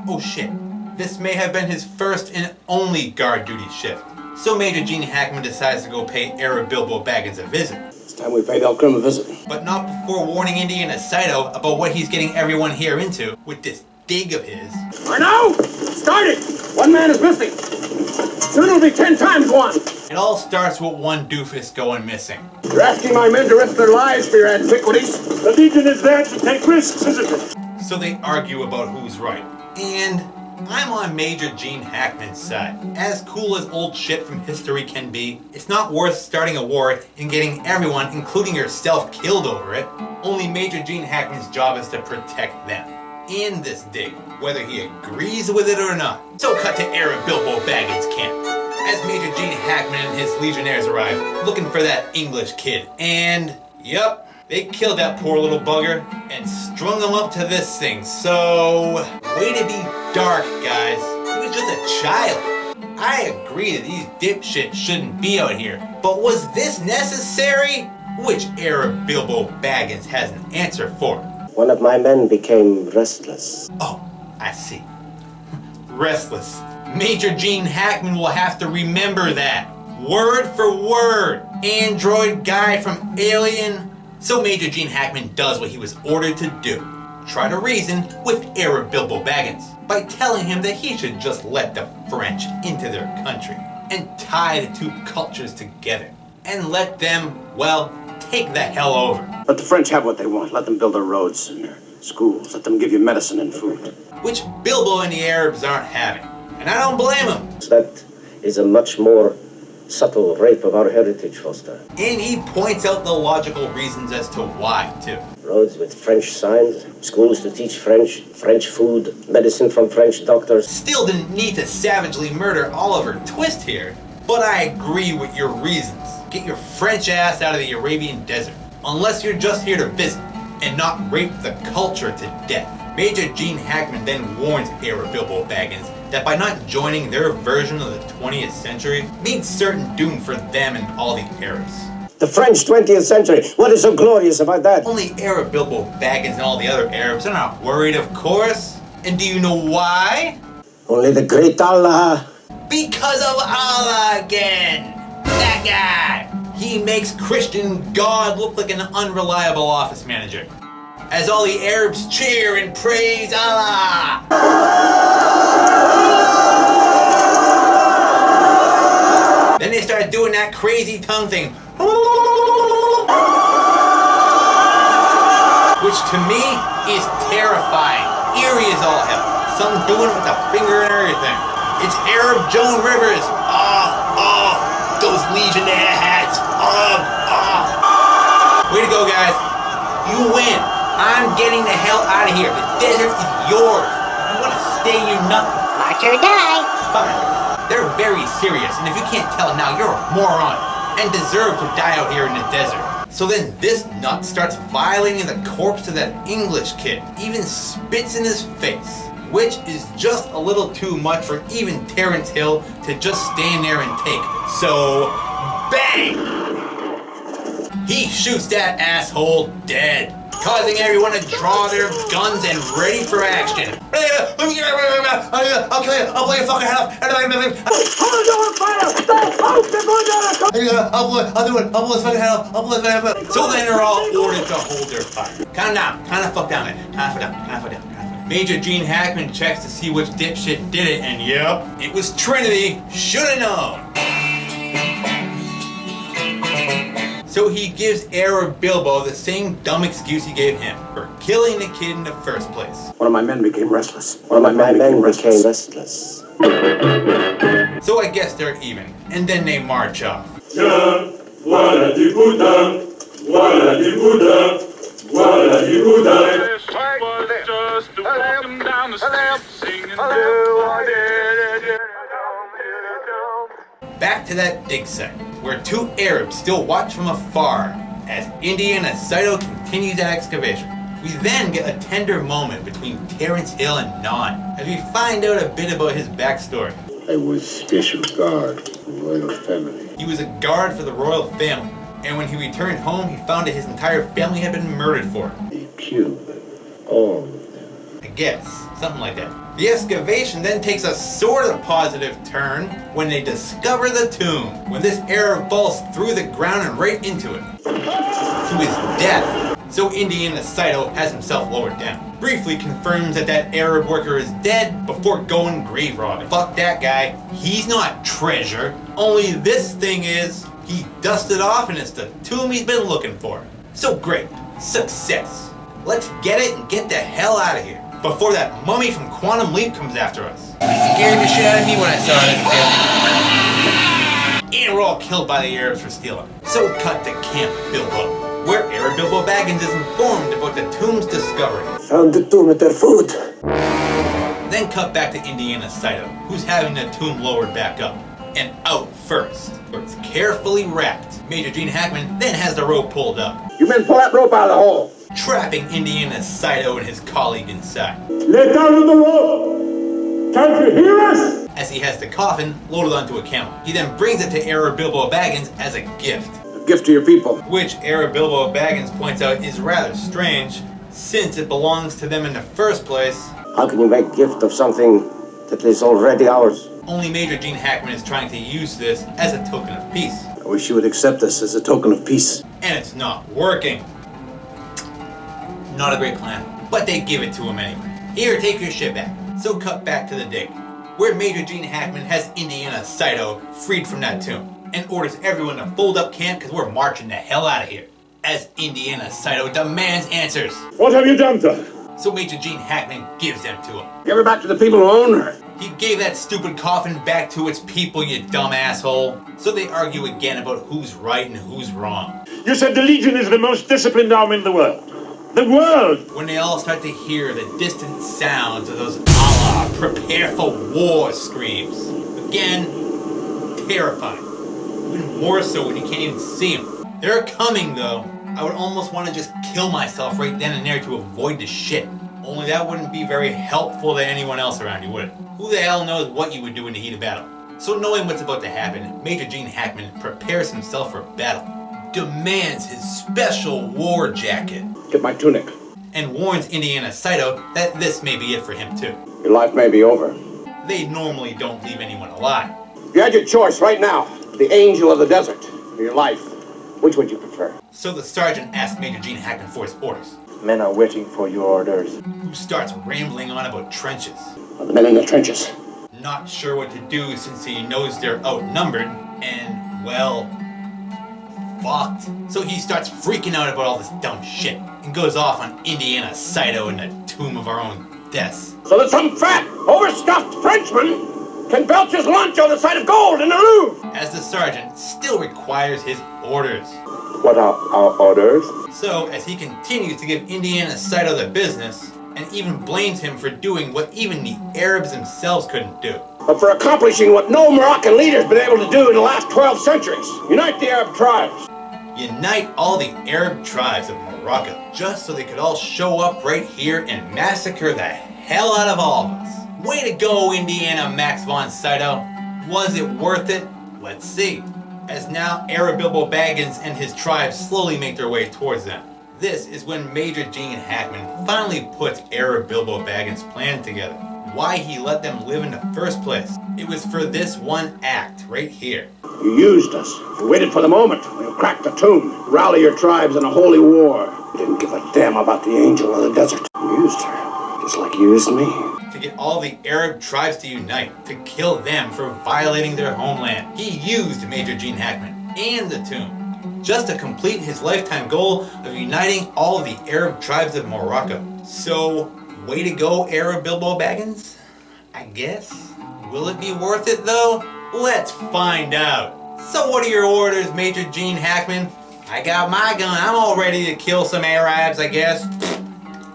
oh shit, this may have been his first and only guard duty shift. So Major Gene Hackman decides to go pay Arab Bilbo Baggins a visit. It's time we paid El Krim a visit. But not before warning Indiana Saito about what he's getting everyone here into with this dig of his. I know! Start it! One man is missing. Soon it'll be 10 times one. It all starts with one doofus going missing. You're asking my men to risk their lives for your antiquities? The Legion is there to take risks, isn't it? So they argue about who's right. And I'm on Major Gene Hackman's side. As cool as old shit from history can be, it's not worth starting a war and getting everyone, including yourself, killed over it. Only Major Gene Hackman's job is to protect them. In this dig, whether he agrees with it or not. So cut to Arab Bilbo Baggins' camp, as Major Gene Hackman and his legionnaires arrive, looking for that English kid. And, yup, they killed that poor little bugger and strung him up to this thing. So, way to be dark, guys. He was just a child. I agree that these dipshits shouldn't be out here, but was this necessary? Which Arab Bilbo Baggins has an answer for. One of my men became restless. Oh, I see. Restless. Major Gene Hackman will have to remember that. Word for word. Android guy from Alien. So Major Gene Hackman does what he was ordered to do. Try to reason with Arab Bilbo Baggins by telling him that he should just let the French into their country and tie the two cultures together and let them, well, take the hell over. Let the French have what they want. Let them build their roads and their schools. Let them give you medicine and food. Which Bilbo and the Arabs aren't having. And I don't blame them. That is a much more subtle rape of our heritage, Foster. And he points out the logical reasons as to why, too. Roads with French signs, schools to teach French, French food, medicine from French doctors. Still didn't need to savagely murder Oliver Twist here. But I agree with your reasons. Get your French ass out of the Arabian desert. Unless you're just here to visit and not rape the culture to death. Major Gene Hackman then warns Arab Bilbo Baggins that by not joining their version of the 20th century means certain doom for them and all the Arabs. The French 20th century. What is so glorious about that? Only Arab Bilbo Baggins and all the other Arabs are not worried, of course. And do you know why? Only the great Allah. Because of Allah again! That guy! He makes Christian God look like an unreliable office manager. As all the Arabs cheer and praise Allah! Then they start doing that crazy tongue thing. Which to me is terrifying. Eerie as all hell. Some doing it with a finger and everything. It's Arab Joan Rivers. Those Legionnaire hats. Way to go, guys. You win. I'm getting the hell out of here. The desert is yours. You want to stay, you nut? March or die. Fine. They're very serious, and if you can't tell now, you're a moron and deserve to die out here in the desert. So then this nut starts violating the corpse of that English kid, even spits in his face, which is just a little too much for even Terence Hill to just stand there and take. So, bang! He shoots that asshole dead, causing everyone to draw their guns and ready for action. I'll play a fucking head off. I'll blow his fucking head off. So then they're all ordered to hold their fire. Calm down. Kind of fuck down there. Kind of fuck down. Major Gene Hackman checks to see which dipshit did it, and yep, it was Trinity. Shoulda known. So he gives Arab Bilbo the same dumb excuse he gave him for killing the kid in the first place. One of my men became restless. One of my men became restless. So I guess they're even, and then they march off. Tiens, voilà du boudin, voilà du boudin, voilà du boudin. Back to that dig site, where two Arabs still watch from afar as Indiana Saito continues that excavation. We then get a tender moment between Terence Hill and Non, as we find out a bit about his backstory. I was special guard for the royal family. He was a guard for the royal family, and when he returned home, he found that his entire family had been murdered for it. They killed them, all of them. I guess, something like that. The excavation then takes a sort of positive turn when they discover the tomb, when this Arab falls through the ground and right into it, to his death. So Indiana Saito has himself lowered down. Briefly confirms that that Arab worker is dead before going grave robbing. Fuck that guy. He's not treasure. Only this thing is, he dusted off and it's the tomb he's been looking for. So great. Success. Let's get it and get the hell out of here before that mummy from Quantum Leap comes after us. It scared the shit out of me when I saw it. And we're all killed by the Arabs for stealing. So cut to Camp Bilbo, where Arab Bilbo Baggins is informed about the tomb's discovery. Found the tomb with their food. Then cut back to Indiana Saito, who's having the tomb lowered back up and out first, where it's carefully wrapped. Major Gene Hackman then has the rope pulled up. You men pull that rope out of the hole. Trapping Indiana Saito and his colleague inside. Let down the rope! Can't you hear us? As he has the coffin loaded onto a camel. He then brings it to Arab Bilbo Baggins as a gift. A gift to your people. Which Arab Bilbo Baggins points out is rather strange, since it belongs to them in the first place. How can you make gift of something that is already ours? Only Major Gene Hackman is trying to use this as a token of peace. I wish you would accept this as a token of peace. And it's not working. Not a great plan, but they give it to him anyway. Here, take your shit back. So cut back to the dig, where Major Gene Hackman has Indiana Saito freed from that tomb, and orders everyone to fold up camp because we're marching the hell out of here. As Indiana Saito demands answers. What have you done to her? So Major Gene Hackman gives them to him. Give her back to the people who own her. He gave that stupid coffin back to its people, you dumb asshole. So they argue again about who's right and who's wrong. You said the Legion is the most disciplined army in the world. The world! When they all start to hear the distant sounds of those Allah, prepare for war screams. Again, terrifying. Even more so when you can't even see them. They're coming though. I would almost want to just kill myself right then and there to avoid the shit. Only that wouldn't be very helpful to anyone else around you, would it? Who the hell knows what you would do in the heat of battle? So knowing what's about to happen, Major Gene Hackman prepares himself for battle, demands his special war jacket, Get my tunic. and warns Indiana Saito that this may be it for him too. Your life may be over. They normally don't leave anyone alive. You had your choice right now. The angel of the desert, or your life. Which would you prefer? So the sergeant asks Major Gene Hackman for his orders, Men are waiting for your orders. who starts rambling on about trenches. The men in the trenches. Not sure what to do since he knows they're outnumbered and, well, fucked. So he starts freaking out about all this dumb shit and goes off on Indiana Saito in the tomb of our own deaths. So that some fat, overstuffed Frenchman can belch his lunch on the side of gold in the Louvre. As the sergeant still requires his orders. What are our orders? So as he continues to give Indiana Saito the business, and even blames him for doing what even the Arabs themselves couldn't do. But for accomplishing what no Moroccan leader's been able to do in the last 12 centuries. Unite the Arab tribes. Unite all the Arab tribes of Morocco, just so they could all show up right here and massacre the hell out of all of us. Way to go, Indiana Max von Sydow. Was it worth it? Let's see. As now Arab Bilbo Baggins and his tribes slowly make their way towards them. This is when Major Gene Hackman finally puts Arab Bilbo Baggins' plan together. Why he let them live in the first place. It was for this one act right here. You used us. You waited for the moment when you cracked the tomb. Rally your tribes in a holy war. You didn't give a damn about the angel of the desert. You used her, just like you used me. To get all the Arab tribes to unite, to kill them for violating their homeland. He used Major Gene Hackman and the tomb just to complete his lifetime goal of uniting all the Arab tribes of Morocco. So, way to go, Arab Bilbo Baggins? I guess. Will it be worth it though? Let's find out. So what are your orders, Major Gene Hackman? I got my gun. I'm all ready to kill some Arabs, I guess.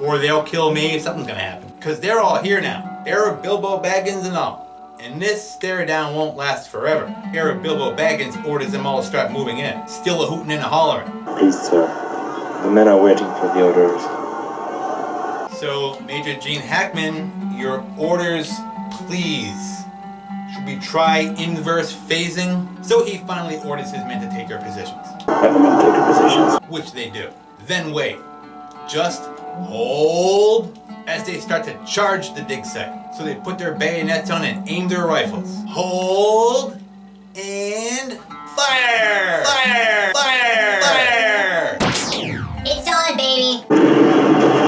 Or they'll kill me. Something's gonna happen. Because they're all here now. Arab Bilbo Baggins and all. And this stare down won't last forever. Arab Bilbo Baggins orders them all to start moving in. Still a hooting and a hollering. Please, sir. The men are waiting for the orders. So, Major Gene Hackman, your orders, please. Should we try inverse phasing? So he finally orders his men to take their positions. Have the men take their positions. Which they do. Then wait. Just hold as they start to charge the dig site. So they put their bayonets on and aim their rifles. Hold and fire! Fire! Fire! Fire! It's on, baby.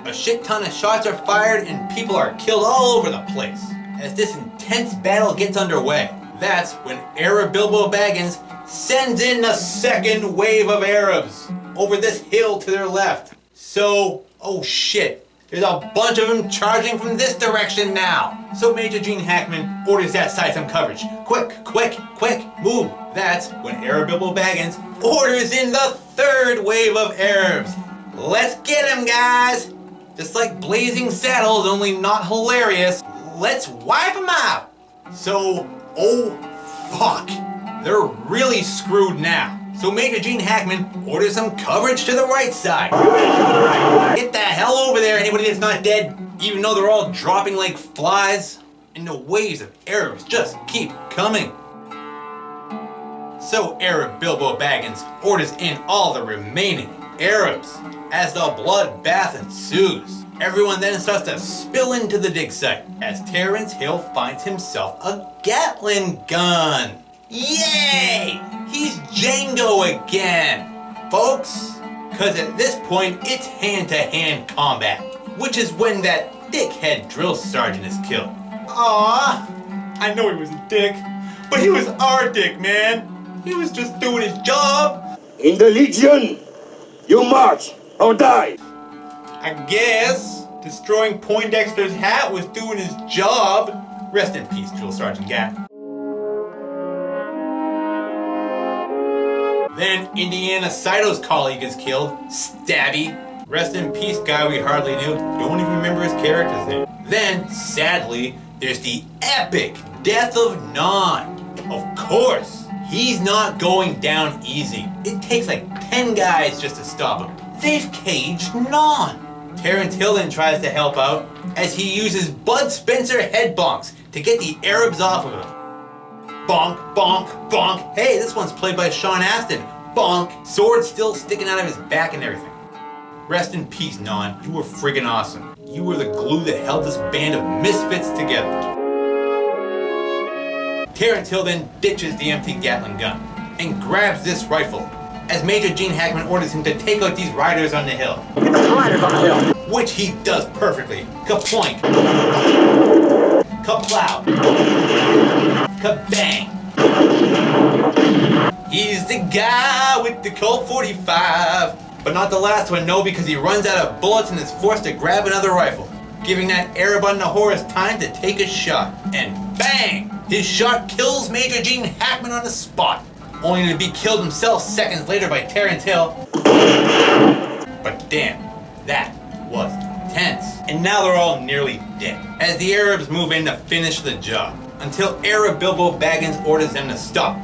A shit ton of shots are fired and people are killed all over the place. As this intense battle gets underway, that's when Arab Bilbo Baggins sends in the second wave of Arabs over this hill to their left. So, oh shit, there's a bunch of them charging from this direction now. So Major Gene Hackman orders that side some coverage. Quick, quick, quick, move. That's when Arab Bilbo Baggins orders in the third wave of Arabs. Let's get him, guys. Just like Blazing Saddles, only not hilarious. Let's wipe them out. So, oh fuck. They're really screwed now. So Major Gene Hackman orders some coverage to the right side. Get the hell over there, anybody that's not dead, even though they're all dropping like flies. And the waves of Arabs just keep coming. So Arab Bilbo Baggins orders in all the remaining Arabs. As the bloodbath ensues, everyone then starts to spill into the dig site as Terence Hill finds himself a Gatling gun. Yay! He's Django again, folks. Cause at this point, it's hand-to-hand combat, which is when that dickhead drill sergeant is killed. Aww, I know he was a dick, but he was our dick, man. He was just doing his job. In the Legion, you march or die. I guess destroying Poindexter's hat was doing his job. Rest in peace, Drill Sergeant Gat. Then Indiana Saito's colleague is killed, Stabby. Rest in peace, guy we hardly knew. Don't even remember his character's name. Then, sadly, there's the epic death of Non. Of course, he's not going down easy. It takes like 10 guys just to stop him. They've caged Non. Terence Hill then tries to help out as he uses Bud Spencer head bonks to get the Arabs off of him. Bonk, bonk, bonk. Hey, this one's played by Sean Astin. Bonk. Sword still sticking out of his back and everything. Rest in peace, Non. You were friggin' awesome. You were the glue that held this band of misfits together. Terence Hill then ditches the empty Gatling gun and grabs this rifle as Major Gene Hackman orders him to take out these riders on the hill. Get the riders on the hill! Which he does perfectly. Kaploink. Kaplow. Kabang. He's the guy with the Colt 45. But not the last one, no, because he runs out of bullets and is forced to grab another rifle, giving that Arab on the horse time to take a shot. And bang! His shot kills Major Gene Hackman on the spot, only to be killed himself seconds later by Terence Hill. But damn, that was tense. And now they're all nearly dead, as the Arabs move in to finish the job, until Arab Bilbo Baggings orders them to stop.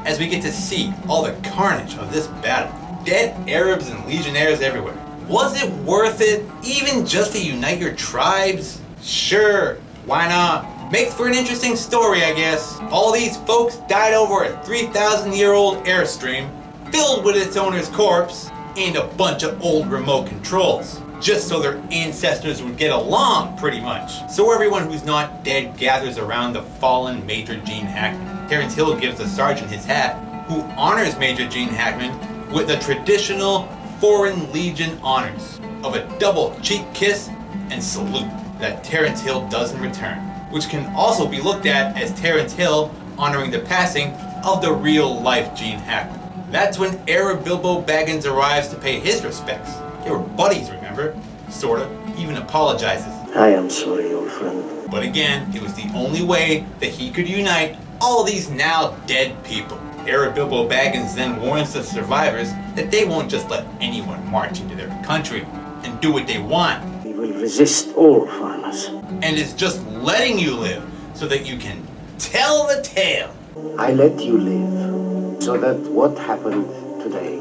As we get to see all the carnage of this battle. Dead Arabs and legionnaires everywhere. Was it worth it, even just to unite your tribes? Sure, why not? Makes for an interesting story, I guess. All these folks died over a 3,000-year-old airstream, filled with its owner's corpse, and a bunch of old remote controls. Just so their ancestors would get along, pretty much. So everyone who's not dead gathers around the fallen Major Gene Hackman. Terence Hill gives the sergeant his hat, who honors Major Gene Hackman with the traditional Foreign Legion honors of a double cheek kiss and salute that Terence Hill does in return, which can also be looked at as Terence Hill honoring the passing of the real-life Gene Hackman. That's when Arab Bilbo Baggins arrives to pay his respects. They were buddies, remember? Sorta. Even apologizes. I am sorry, old friend. But again, it was the only way that he could unite all these now dead people. Arab Bilbo Baggins then warns the survivors that they won't just let anyone march into their country and do what they want. We will resist all foreigners. And is just letting you live so that you can tell the tale. I let you live so that what happened today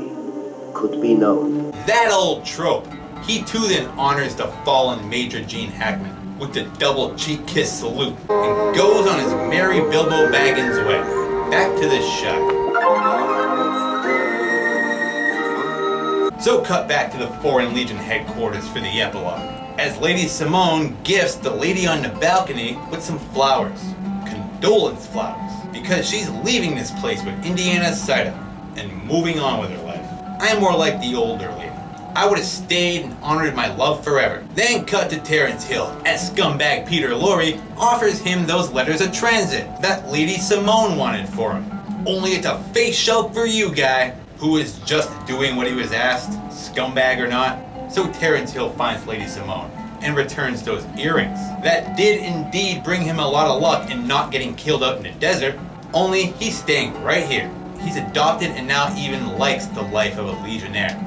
could be known. That old trope. He too then honors the fallen Major Gene Hackman with the double cheek kiss salute and goes on his merry Bilbo Baggins way. Back to the shot. So cut back to the Foreign Legion headquarters for the epilogue, as Lady Simone gifts the lady on the balcony with some flowers. Condolence flowers. Because she's leaving this place with Indiana's side up and moving on with her life. I'm more like the older lady. I would have stayed and honored my love forever. Then cut to Terence Hill, as scumbag Peter Lorre offers him those letters of transit that Lady Simone wanted for him. Only it's a face shove for you, guy, who is just doing what he was asked, scumbag or not. So Terence Hill finds Lady Simone and returns those earrings. That did indeed bring him a lot of luck in not getting killed out in the desert, only he's staying right here. He's adopted and now even likes the life of a legionnaire.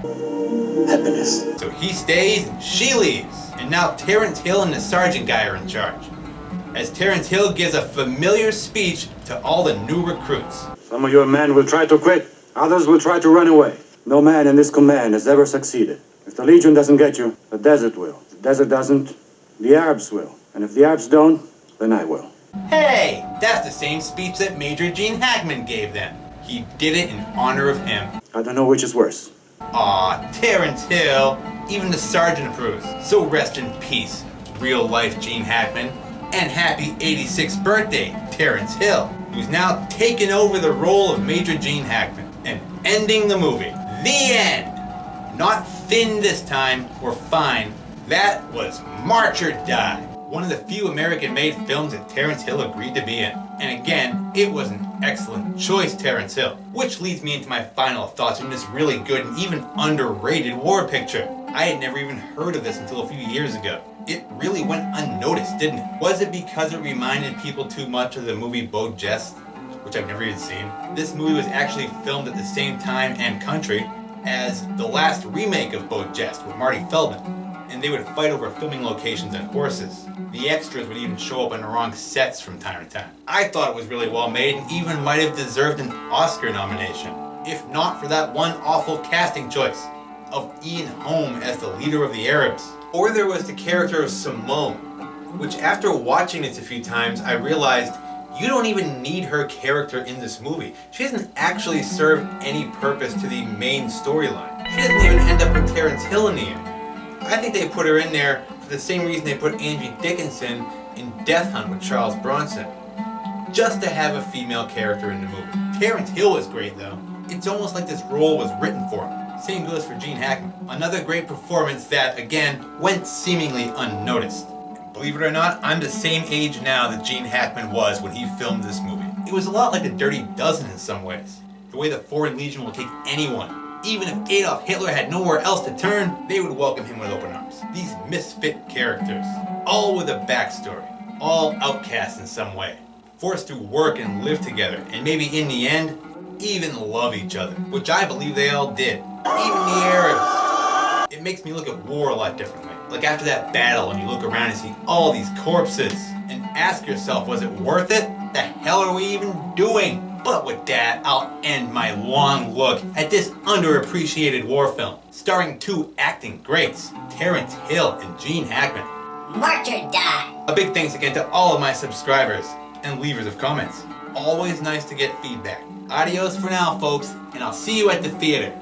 Happiness. So he stays and she leaves. And now Terence Hill and the sergeant guy are in charge. As Terence Hill gives a familiar speech to all the new recruits. Some of your men will try to quit. Others will try to run away. No man in this command has ever succeeded. If the Legion doesn't get you, the desert will. If the desert doesn't, the Arabs will. And if the Arabs don't, then I will. Hey, that's the same speech that Major Gene Hackman gave them. He did it in honor of him. I don't know which is worse. Aw, Terence Hill. Even the sergeant approves. So rest in peace, real-life Gene Hackman. And happy 86th birthday, Terence Hill, who's now taken over the role of Major Gene Hackman and ending the movie. The end. Not thin this time, or fine. That was March or Die. One of the few American-made films that Terence Hill agreed to be in. And again, it was an excellent choice, Terence Hill. Which leads me into my final thoughts on this really good and even underrated war picture. I had never even heard of this until a few years ago. It really went unnoticed, didn't it? Was it because it reminded people too much of the movie Voyage, which I've never even seen? This movie was actually filmed at the same time and country as the last remake of Voyage with Marty Feldman, and they would fight over filming locations and horses. The extras would even show up on the wrong sets from time to time. I thought it was really well made and even might have deserved an Oscar nomination, if not for that one awful casting choice of Ian Holm as the leader of the Arabs. Or there was the character of Simone, which after watching this a few times I realized you don't even need her character in this movie. She doesn't actually serve any purpose to the main storyline. She doesn't even end up with Terence Hill in the end. I think they put her in there for the same reason they put Angie Dickinson in Death Hunt with Charles Bronson, just to have a female character in the movie. Terence Hill is great though. It's almost like this role was written for him. Same goes for Gene Hackman. Another great performance that, again, went seemingly unnoticed. Believe it or not, I'm the same age now that Gene Hackman was when he filmed this movie. It was a lot like a Dirty Dozen in some ways. The way the Foreign Legion will take anyone. Even if Adolf Hitler had nowhere else to turn, they would welcome him with open arms. These misfit characters, all with a backstory, all outcasts in some way, forced to work and live together, and maybe in the end, even love each other, which I believe they all did. Even the Arabs. It makes me look at war a lot differently. Like after that battle and you look around and see all these corpses and ask yourself, was it worth it? The hell are we even doing? But with that, I'll end my long look at this underappreciated war film, starring two acting greats, Terence Hill and Gene Hackman. March or die. A big thanks again to all of my subscribers and leavers of comments. Always nice to get feedback. Adios for now, folks, and I'll see you at the theater.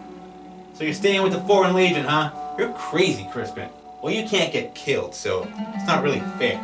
So you're staying with the Foreign Legion, huh? You're crazy, Crispin. Well, you can't get killed, so it's not really fair.